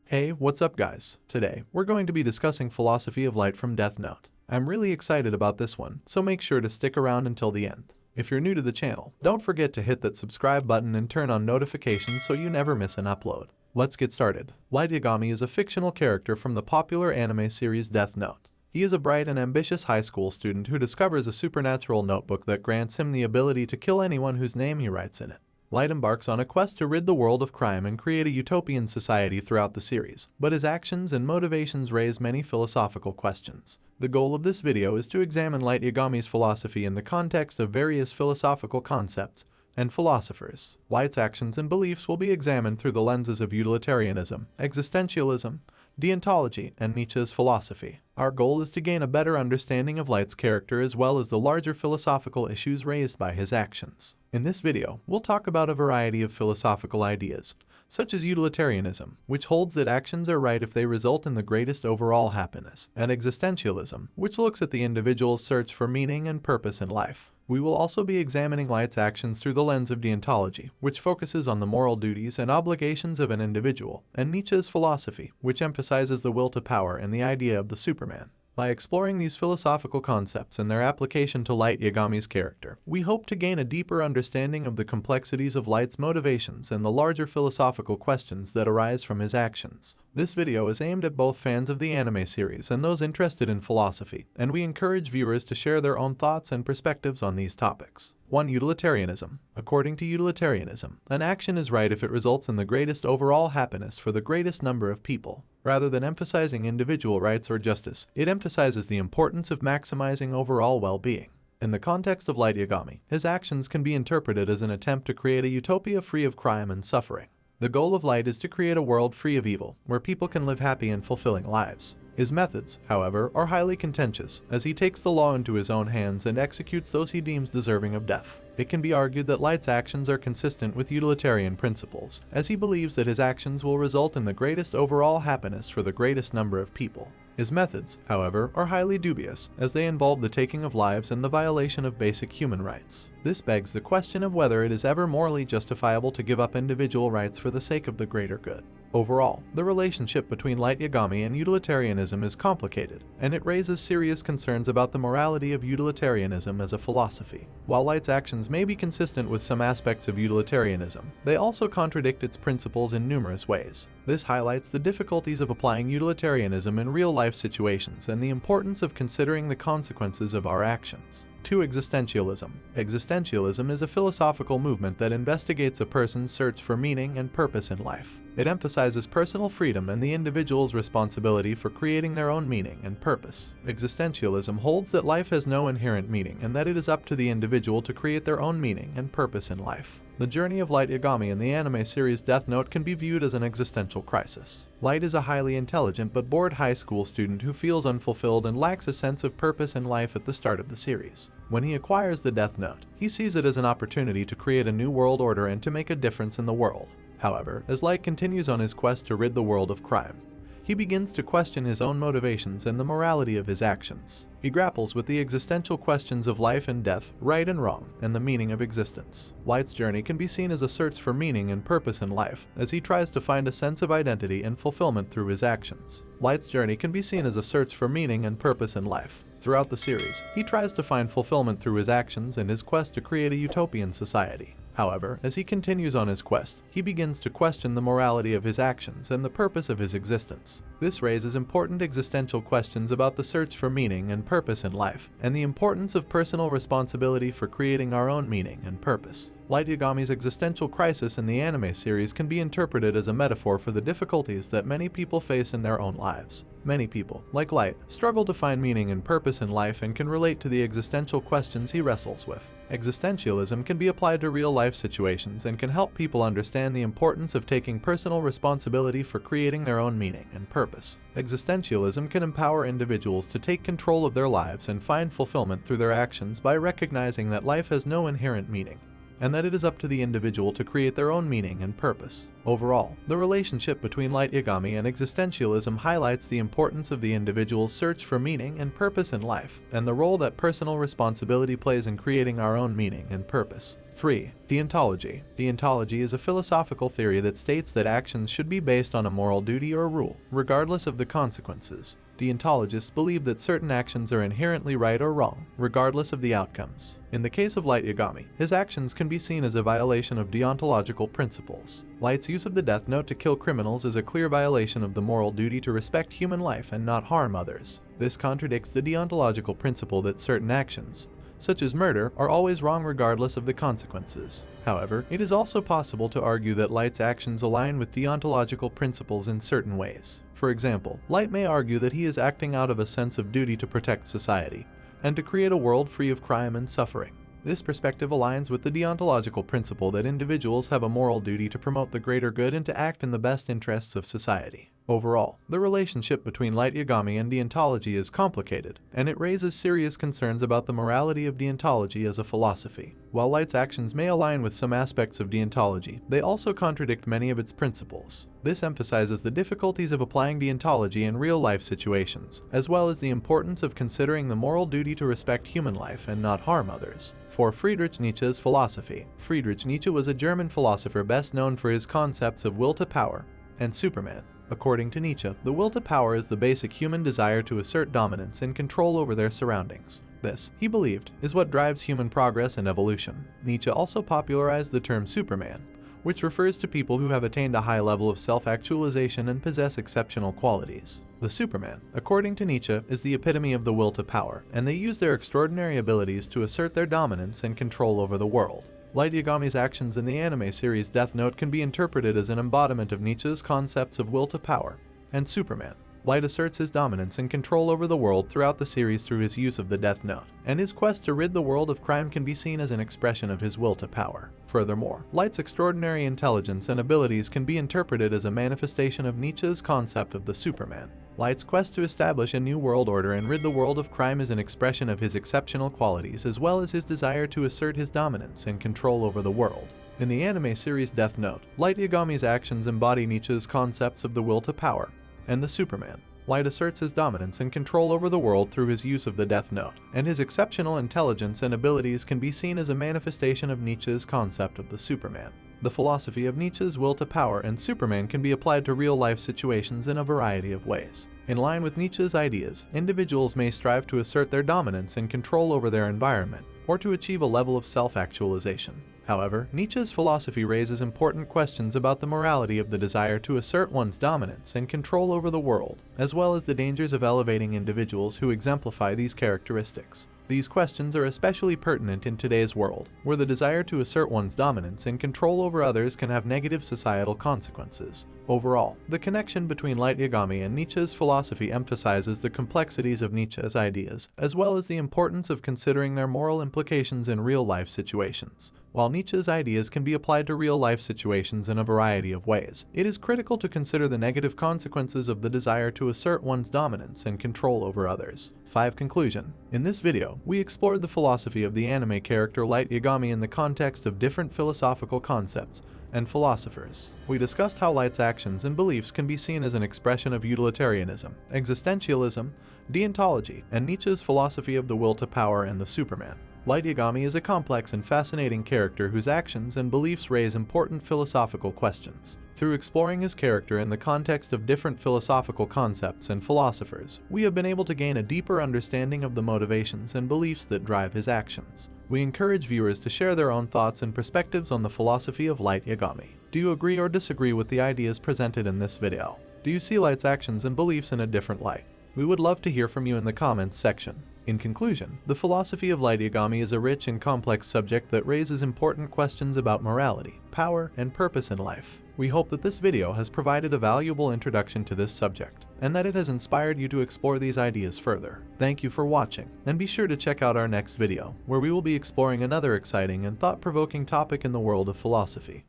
Hey, what's up guys? Today, we're going to be discussing Philosophy of Light from Death Note. I'm really excited about this one, so make sure to stick around until the end. If you're new to the channel, don't forget to hit that subscribe button and turn on notifications so you never miss an upload. Let's get started. Light Yagami is a fictional character from the popular anime series Death Note. He is a bright and ambitious high school student who discovers a supernatural notebook that grants him the ability to kill anyone whose name he writes in it. Light embarks on a quest to rid the world of crime and create a utopian society throughout the series, but his actions and motivations raise many philosophical questions. The goal of this video is to examine Light Yagami's philosophy in the context of various philosophical concepts and philosophers. Light's actions and beliefs will be examined through the lenses of utilitarianism, existentialism, deontology, and Nietzsche's philosophy. Our goal is to gain a better understanding of Light's character as well as the larger philosophical issues raised by his actions. In this video, we'll talk about a variety of philosophical ideas, such as utilitarianism, which holds that actions are right if they result in the greatest overall happiness, and existentialism, which looks at the individual's search for meaning and purpose in life. We will also be examining Light's actions through the lens of deontology, which focuses on the moral duties and obligations of an individual, and Nietzsche's philosophy, which emphasizes the will to power and the idea of the Superman. By exploring these philosophical concepts and their application to Light Yagami's character, we hope to gain a deeper understanding of the complexities of Light's motivations and the larger philosophical questions that arise from his actions. This video is aimed at both fans of the anime series and those interested in philosophy, and we encourage viewers to share their own thoughts and perspectives on these topics. 1. Utilitarianism. According to utilitarianism, an action is right if it results in the greatest overall happiness for the greatest number of people. Rather than emphasizing individual rights or justice, it emphasizes the importance of maximizing overall well-being. In the context of Light Yagami, his actions can be interpreted as an attempt to create a utopia free of crime and suffering. The goal of Light is to create a world free of evil, where people can live happy and fulfilling lives. His methods, however, are highly contentious, as he takes the law into his own hands and executes those he deems deserving of death. It can be argued that Light's actions are consistent with utilitarian principles, as he believes that his actions will result in the greatest overall happiness for the greatest number of people. His methods, however, are highly dubious, as they involve the taking of lives and the violation of basic human rights. This begs the question of whether it is ever morally justifiable to give up individual rights for the sake of the greater good. Overall, the relationship between Light Yagami and utilitarianism is complicated, and it raises serious concerns about the morality of utilitarianism as a philosophy. While Light's actions may be consistent with some aspects of utilitarianism, they also contradict its principles in numerous ways. This highlights the difficulties of applying utilitarianism in real-life situations and the importance of considering the consequences of our actions. 2. Existentialism. Existentialism is a philosophical movement that investigates a person's search for meaning and purpose in life. It emphasizes personal freedom and the individual's responsibility for creating their own meaning and purpose. Existentialism holds that life has no inherent meaning and that it is up to the individual to create their own meaning and purpose in life. The journey of Light Yagami in the anime series Death Note can be viewed as an existential crisis. Light is a highly intelligent but bored high school student who feels unfulfilled and lacks a sense of purpose in life at the start of the series. When he acquires the Death Note, he sees it as an opportunity to create a new world order and to make a difference in the world. However, as Light continues on his quest to rid the world of crime, he begins to question his own motivations and the morality of his actions. He grapples with the existential questions of life and death, right and wrong, and the meaning of existence. Light's journey can be seen as a search for meaning and purpose in life, as he tries to find a sense of identity and fulfillment through his actions. Light's journey can be seen as a search for meaning and purpose in life. Throughout the series, he tries to find fulfillment through his actions and his quest to create a utopian society. However, as he continues on his quest, he begins to question the morality of his actions and the purpose of his existence. This raises important existential questions about the search for meaning and purpose in life, and the importance of personal responsibility for creating our own meaning and purpose. Light Yagami's existential crisis in the anime series can be interpreted as a metaphor for the difficulties that many people face in their own lives. Many people, like Light, struggle to find meaning and purpose in life and can relate to the existential questions he wrestles with. Existentialism can be applied to real-life situations and can help people understand the importance of taking personal responsibility for creating their own meaning and purpose. Existentialism can empower individuals to take control of their lives and find fulfillment through their actions by recognizing that life has no inherent meaning. and that it is up to the individual to create their own meaning and purpose. Overall, the relationship between Light Yagami and existentialism highlights the importance of the individual's search for meaning and purpose in life, and the role that personal responsibility plays in creating our own meaning and purpose. 3. Deontology. Deontology is a philosophical theory that states that actions should be based on a moral duty or rule, regardless of the consequences. Deontologists believe that certain actions are inherently right or wrong, regardless of the outcomes. In the case of Light Yagami, his actions can be seen as a violation of deontological principles. Light's use of the death note to kill criminals is a clear violation of the moral duty to respect human life and not harm others. This contradicts the deontological principle that certain actions, such as murder, are always wrong regardless of the consequences. However, it is also possible to argue that Light's actions align with deontological principles in certain ways. For example, Light may argue that he is acting out of a sense of duty to protect society, and to create a world free of crime and suffering. This perspective aligns with the deontological principle that individuals have a moral duty to promote the greater good and to act in the best interests of society. Overall, the relationship between Light Yagami and deontology is complicated, and it raises serious concerns about the morality of deontology as a philosophy. While Light's actions may align with some aspects of deontology, they also contradict many of its principles. This emphasizes the difficulties of applying deontology in real-life situations, as well as the importance of considering the moral duty to respect human life and not harm others. For Friedrich Nietzsche's philosophy. Friedrich Nietzsche was a German philosopher best known for his concepts of will to power and Superman. According to Nietzsche, the will to power is the basic human desire to assert dominance and control over their surroundings. This, he believed, is what drives human progress and evolution. Nietzsche also popularized the term Superman, which refers to people who have attained a high level of self-actualization and possess exceptional qualities. The Superman, according to Nietzsche, is the epitome of the will to power, and they use their extraordinary abilities to assert their dominance and control over the world. Light Yagami's actions in the anime series Death Note can be interpreted as an embodiment of Nietzsche's concepts of will to power and Superman. Light asserts his dominance and control over the world throughout the series through his use of the Death Note, and his quest to rid the world of crime can be seen as an expression of his will to power. Furthermore, Light's extraordinary intelligence and abilities can be interpreted as a manifestation of Nietzsche's concept of the Superman. Light's quest to establish a new world order and rid the world of crime is an expression of his exceptional qualities as well as his desire to assert his dominance and control over the world. In the anime series Death Note, Light Yagami's actions embody Nietzsche's concepts of the will to power and the Superman. Light asserts his dominance and control over the world through his use of the Death Note, and his exceptional intelligence and abilities can be seen as a manifestation of Nietzsche's concept of the Superman. The philosophy of Nietzsche's will to power and Superman can be applied to real-life situations in a variety of ways. In line with Nietzsche's ideas, individuals may strive to assert their dominance and control over their environment, or to achieve a level of self-actualization. However, Nietzsche's philosophy raises important questions about the morality of the desire to assert one's dominance and control over the world, as well as the dangers of elevating individuals who exemplify these characteristics. These questions are especially pertinent in today's world, where the desire to assert one's dominance and control over others can have negative societal consequences. Overall, the connection between Light Yagami and Nietzsche's philosophy emphasizes the complexities of Nietzsche's ideas, as well as the importance of considering their moral implications in real-life situations. While Nietzsche's ideas can be applied to real-life situations in a variety of ways, it is critical to consider the negative consequences of the desire to assert one's dominance and control over others. 5. Conclusion. In this video, we explored the philosophy of the anime character Light Yagami in the context of different philosophical concepts and philosophers. We discussed how Light's actions and beliefs can be seen as an expression of utilitarianism, existentialism, deontology, and Nietzsche's philosophy of the will to power and the Superman. Light Yagami is a complex and fascinating character whose actions and beliefs raise important philosophical questions. Through exploring his character in the context of different philosophical concepts and philosophers, we have been able to gain a deeper understanding of the motivations and beliefs that drive his actions. We encourage viewers to share their own thoughts and perspectives on the philosophy of Light Yagami. Do you agree or disagree with the ideas presented in this video? Do you see Light's actions and beliefs in a different light? We would love to hear from you in the comments section. In conclusion, the philosophy of Light Yagami is a rich and complex subject that raises important questions about morality, power, and purpose in life. We hope that this video has provided a valuable introduction to this subject, and that it has inspired you to explore these ideas further. Thank you for watching, and be sure to check out our next video, where we will be exploring another exciting and thought-provoking topic in the world of philosophy.